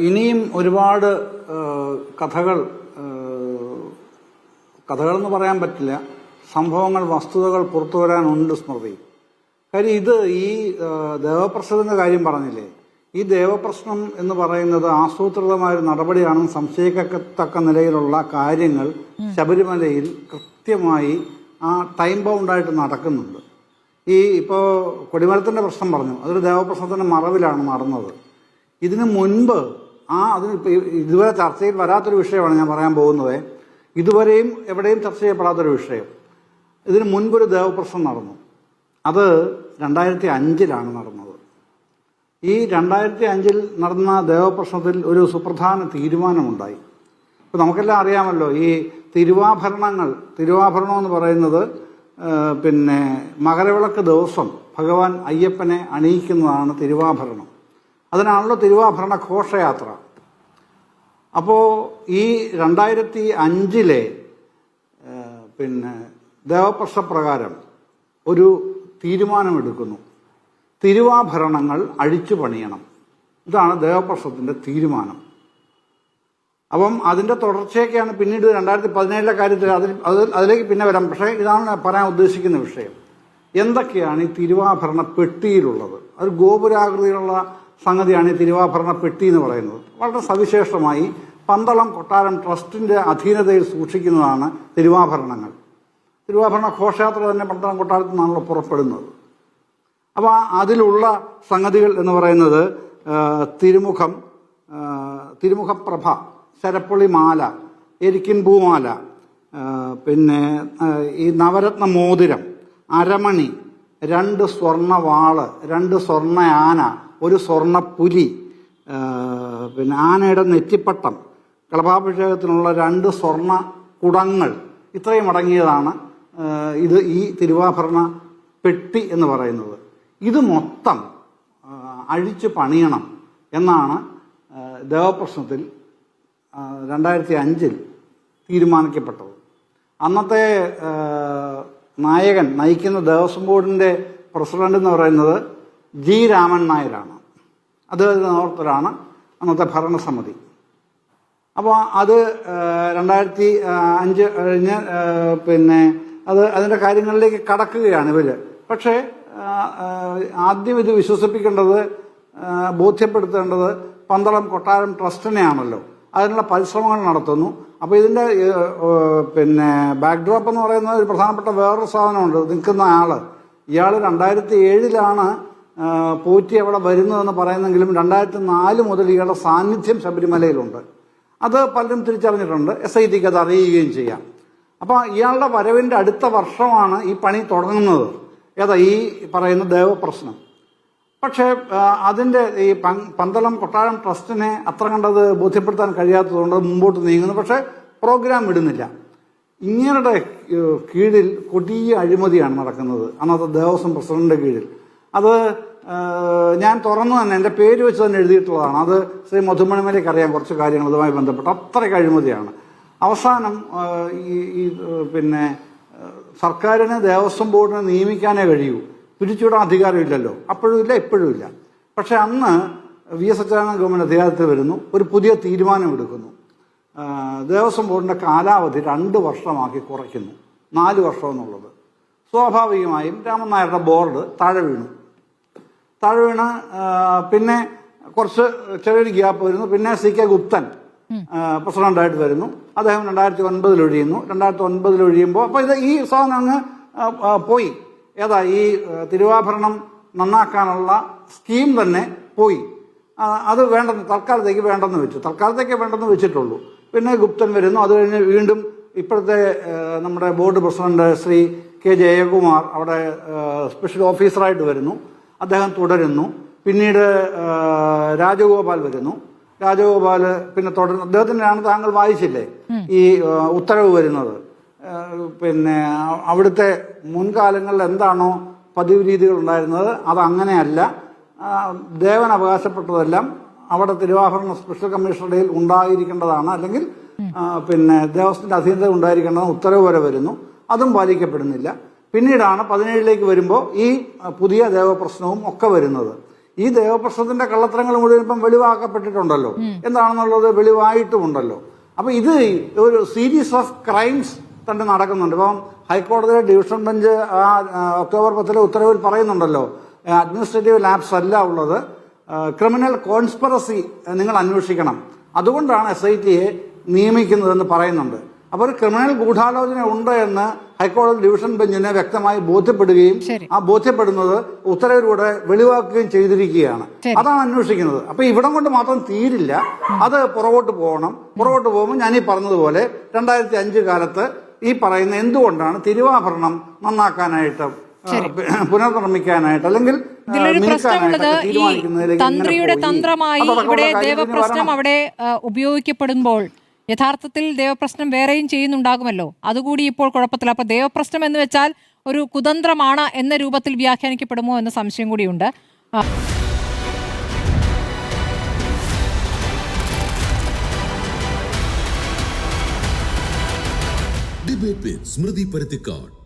ഇനിയും ഒരുപാട് കഥകൾ കഥകളെന്ന് പറയാൻ പറ്റില്ല, സംഭവങ്ങൾ, വസ്തുതകൾ പുറത്തു വരാനുണ്ട് സ്മൃതി. കാര്യം ഇത് ഈ ദേവപ്രശ്നത്തിന്റെ കാര്യം പറഞ്ഞില്ലേ, ഈ ദേവപ്രശ്നം എന്ന് പറയുന്നത് ആസൂത്രിതമായ ഒരു നടപടിയാണെന്ന് സംശയിക്കത്തക്ക നിലയിലുള്ള കാര്യങ്ങൾ ശബരിമലയിൽ കൃത്യമായി ആ ടൈം ബൗണ്ടായിട്ട് നടക്കുന്നുണ്ട്. ഇപ്പോൾ കൊടിമരത്തിന്റെ പ്രശ്നം പറഞ്ഞു, അതൊരു ദേവപ്രശ്നത്തിന്റെ മറവിലാണ് നടന്നത്. ഇതിനു മുൻപ് അതിന് ഇതുവരെ ചർച്ചയിൽ വരാത്തൊരു വിഷയമാണ് ഞാൻ പറയാൻ പോകുന്നത്. ഇതുവരെയും എവിടെയും ചർച്ച ചെയ്യപ്പെടാത്തൊരു വിഷയം. ഇതിനു മുൻപൊരു ദേവപ്രശ്നം നടന്നു. അത് 2005 നടന്നത്. ഈ 2005 നടന്ന ദേവപ്രശ്നത്തിൽ ഒരു സുപ്രധാന തീരുമാനമുണ്ടായി. ഇപ്പം നമുക്കെല്ലാം അറിയാമല്ലോ, ഈ തിരുവാഭരണം എന്ന് പറയുന്നത് മകരവിളക്ക് ദിവസം ഭഗവാൻ അയ്യപ്പനെ അണിയിക്കുന്നതാണ് തിരുവാഭരണം. അതിനാണല്ലോ തിരുവാഭരണ ഘോഷയാത്ര. അപ്പോൾ ഈ 2005 ദേവപ്രശ്നപ്രകാരം ഒരു തീരുമാനമെടുക്കുന്നു, തിരുവാഭരണങ്ങൾ അഴിച്ചു പണിയണം. ഇതാണ് ദേവപ്രശ്നത്തിന്റെ തീരുമാനം. അപ്പം അതിന്റെ തുടർച്ചയൊക്കെയാണ് പിന്നീട് 2017 കാര്യത്തിൽ അതിലേക്ക് പിന്നെ വരാം. പക്ഷേ ഇതാണ് പറയാൻ ഉദ്ദേശിക്കുന്ന വിഷയം. എന്തൊക്കെയാണ് ഈ തിരുവാഭരണ പെട്ടിയിലുള്ളത്? അത് ഗോപുരാകൃതിയിലുള്ള സംഗതിയാണ് ഈ തിരുവാഭരണ പെട്ടി എന്ന് പറയുന്നത്. വളരെ സവിശേഷമായി പന്തളം കൊട്ടാരം ട്രസ്റ്റിന്റെ അധീനതയിൽ സൂക്ഷിക്കുന്നതാണ് തിരുവാഭരണങ്ങൾ. തിരുവാഭരണ ഘോഷയാത്ര തന്നെ പന്തളം കൊട്ടാരത്തിൽ നിന്നാണല്ലോ പുറപ്പെടുന്നത്. അപ്പോൾ അതിലുള്ള സംഗതികൾ എന്ന് പറയുന്നത് തിരുമുഖപ്രഭ, ശരപ്പുളി മാല, എരിക്കിൻ പൂമാല, ഈ നവരത്ന മോതിരം, അരമണി, 2 സ്വർണ്ണ വാള്, 2 സ്വർണ്ണ ആന, 1 സ്വർണ്ണ പുലി, ആനയുടെ നെറ്റിപ്പട്ടം, കളഭാഭിഷേകത്തിനുള്ള 2 സ്വർണ്ണ കുടങ്ങൾ, ഇത്രയും അടങ്ങിയതാണ് ഈ തിരുവാഭരണ പെട്ടി എന്ന് പറയുന്നത്. ഇത് മൊത്തം അഴിച്ചു പണിയണം എന്നാണ് ദേവപ്രശ്നത്തിൽ 2005 തീരുമാനിക്കപ്പെട്ടത്. അന്നത്തെ നയിക്കുന്ന ദേവസ്വം ബോർഡിന്റെ പ്രസിഡന്റ് എന്ന് പറയുന്നത് ജി രാമൻ നായരാണ്. അദ്ദേഹത്തിന്റെ നേതൃത്വത്തിലാണ് അന്നത്തെ ഭരണസമിതി. അപ്പോൾ അത് 2005 കഴിഞ്ഞ് അതിന്റെ കാര്യങ്ങളിലേക്ക് കടക്കുകയാണ് ഇവര്. പക്ഷേ ആദ്യം ഇത് വിശ്വസിപ്പിക്കേണ്ടത്, ബോധ്യപ്പെടുത്തേണ്ടത് പന്തളം കൊട്ടാരം ട്രസ്റ്റിനെയാണല്ലോ. അതിനുള്ള പരിശ്രമങ്ങൾ നടത്തുന്നു. അപ്പോൾ ഇതിന്റെ ബാക്ക്ഡ്രോപ്പ് എന്ന് പറയുന്നത് ഒരു പ്രധാനപ്പെട്ട വേറൊരു സാധനമുണ്ട്. നിൽക്കുന്ന ഇയാൾ 2007 പോറ്റി അവിടെ വരുന്നതെന്ന് പറയുന്നെങ്കിലും 2004 മുതൽ ഇയാളുടെ സാന്നിധ്യം ശബരിമലയിലുണ്ട്. അത് പലരും തിരിച്ചറിഞ്ഞിട്ടുണ്ട്. SITക്ക് അത് അറിയുകയും ചെയ്യാം. അപ്പോൾ ഇയാളുടെ വരവിന്റെ അടുത്ത വർഷമാണ് ഈ പണി തുടങ്ങുന്നത്. ഈ പറയുന്ന ദേവപ്രശ്നം. പക്ഷേ അതിന്റെ ഈ പന്തളം കൊട്ടാരം ട്രസ്റ്റിനെ അത്ര കണ്ടത് ബോധ്യപ്പെടുത്താൻ കഴിയാത്തതുകൊണ്ട് മുമ്പോട്ട് നീങ്ങുന്നു. പക്ഷെ പ്രോഗ്രാം ഇടുന്നില്ല. ഇങ്ങനെയുടെ കീഴിൽ കൊടിയ അഴിമതിയാണ് നടക്കുന്നത് അന്നത്തെ ദേവസ്വം പ്രസിഡന്റിന്റെ കീഴിൽ. അത് ഞാൻ തുറന്നു തന്നെ എൻ്റെ പേര് വെച്ച് തന്നെ എഴുതിയിട്ടുള്ളതാണ്. അത് ശ്രീ മധുമണിമലയ്ക്ക് അറിയാൻ കുറച്ച് കാര്യങ്ങൾ ഇതുമായി ബന്ധപ്പെട്ട്. അത്രയ്ക്ക് അഴിമതിയാണ്. അവസാനം സർക്കാരിന് ദേവസ്വം ബോർഡിനെ നിയമിക്കാനേ കഴിയൂ, പിരിച്ചുവിടാൻ അധികാരമില്ലല്ലോ. അപ്പോഴും ഇല്ല, ഇപ്പോഴും ഇല്ല. പക്ഷെ അന്ന് VS അച്യുതാനന്ദൻ ഗവൺമെന്റ് അധികാരത്തിൽ വരുന്നു, ഒരു പുതിയ തീരുമാനമെടുക്കുന്നു. ദേവസ്വം ബോർഡിന്റെ കാലാവധി 2 വർഷമാക്കി കുറയ്ക്കുന്നു, 4 വർഷം എന്നുള്ളത്. സ്വാഭാവികമായും രാമൻ നായരുടെ ബോർഡ് താഴെ വീണ്. പിന്നെ കുറച്ച് ചെറിയൊരു ഗ്യാപ്പ് വരുന്നു. പിന്നെ CK ഗുപ്തൻ പ്രസിഡന്റായിട്ട് വരുന്നു. അദ്ദേഹം 2009 ഒഴിയുന്നു. 2009 ഒഴിയുമ്പോൾ അപ്പോൾ ഈ സാധനം അങ്ങ് പോയി. ഈ തിരുവാഭരണം നന്നാക്കാനുള്ള സ്കീം തന്നെ പോയി. അത് തൽക്കാലത്തേക്ക് വേണ്ടെന്ന് വെച്ചിട്ടുള്ളൂ. പിന്നെ ഗുപ്തൻ വരുന്നു. അത് കഴിഞ്ഞ് വീണ്ടും ഇപ്പോഴത്തെ നമ്മുടെ board president Shri K Jayakumar അവിടെ സ്പെഷ്യൽ ഓഫീസറായിട്ട് വരുന്നു. അദ്ദേഹം തുടരുന്നു. പിന്നീട് രാജഗോപാൽ വരുന്നു. പിന്നെ തുടർന്ന് അദ്ദേഹത്തിനാണ് താങ്കൾ വായിച്ചില്ലേ ഈ ഉത്തരവ് വരുന്നത്. അവിടുത്തെ മുൻകാലങ്ങളിൽ എന്താണോ പതിവ് രീതികൾ ഉണ്ടായിരുന്നത് അതങ്ങനെയല്ല. ദേവൻ അവകാശപ്പെട്ടതെല്ലാം അവിടെ തിരുവാഭരണ സ്പെഷ്യൽ കമ്മീഷണറുടെ ഉണ്ടായിരിക്കേണ്ടതാണ്, അല്ലെങ്കിൽ ദേവസ്വത്തിന്റെ അധീനത ഉണ്ടായിരിക്കേണ്ടതാണ് ഉത്തരവ് വരെ വരുന്നു. അതും പാലിക്കപ്പെടുന്നില്ല. പിന്നീടാണ് 17 വരുമ്പോൾ ഈ പുതിയ ദേവപ്രശ്നവും ഒക്കെ വരുന്നത്. ഈ ദേവപ്രശ്നത്തിന്റെ കള്ളത്തരങ്ങൾ മുഴുവൻ ഇപ്പം വെളിവാക്കപ്പെട്ടിട്ടുണ്ടല്ലോ, എന്താണെന്നുള്ളത് വെളിവായിട്ടുമുണ്ടല്ലോ. അപ്പൊ ഇത് ഒരു സീരീസ് ഓഫ് ക്രൈംസ് തന്നെ നടക്കുന്നുണ്ട്. ഇപ്പം ഹൈക്കോടതിയിലെ ഡിവിഷൻ ബെഞ്ച് ഒക്ടോബർ 10 ഉത്തരവിൽ പറയുന്നുണ്ടല്ലോ, അഡ്മിനിസ്ട്രേറ്റീവ് ലാപ്സ് അല്ല ഉള്ളത്, ക്രിമിനൽ കോൺസ്പിറസി നിങ്ങൾ അന്വേഷിക്കണം, അതുകൊണ്ടാണ് SIT നിയമിക്കുന്നതെന്ന് പറയുന്നുണ്ട്. അപ്പോൾ ഒരു ക്രിമിനൽ ഗൂഢാലോചന ഉണ്ട് എന്ന് ഹൈക്കോടതി ഡിവിഷൻ ബെഞ്ചിനെ വ്യക്തമായി ബോധ്യപ്പെടുകയും ആ ബോധ്യപ്പെടുന്നത് ഉത്തരവിലൂടെ വെളിവാക്കുകയും ചെയ്തിരിക്കുകയാണ്. അതാണ് അന്വേഷിക്കുന്നത്. അപ്പൊ ഇവിടം കൊണ്ട് മാത്രം തീരില്ല, അത് പുറകോട്ട് പോകണം. പുറകോട്ട് പോകുമ്പോൾ ഞാനീ പറഞ്ഞതുപോലെ 2005 കാലത്ത് ഈ പറയുന്ന എന്തുകൊണ്ടാണ് തിരുവാഭരണം നന്നാക്കാനായിട്ട്, പുനർനിർമ്മിക്കാനായിട്ട് അല്ലെങ്കിൽ തന്ത്രിയുടെ തന്ത്രമായി ഇവിടെ ദേവപ്രശ്നം അവിടെ ഉപയോഗിക്കപ്പെടുമ്പോൾ യഥാർത്ഥത്തിൽ ദേവപ്രശ്നം വേറെയും ചെയ്യുന്നുണ്ടാകുമല്ലോ, അതുകൂടി ഇപ്പോൾ കുഴപ്പത്തില്ല. അപ്പൊ ദേവപ്രശ്നം എന്ന് വെച്ചാൽ ഒരു കുതന്ത്രമാണ് എന്ന രൂപത്തിൽ വ്യാഖ്യാനിക്കപ്പെടുമോ എന്ന സംശയം കൂടിയുണ്ട്. ഡിബേറ്റ് വിത്ത് സ്മൃതി പരുത്തിക്കാട്.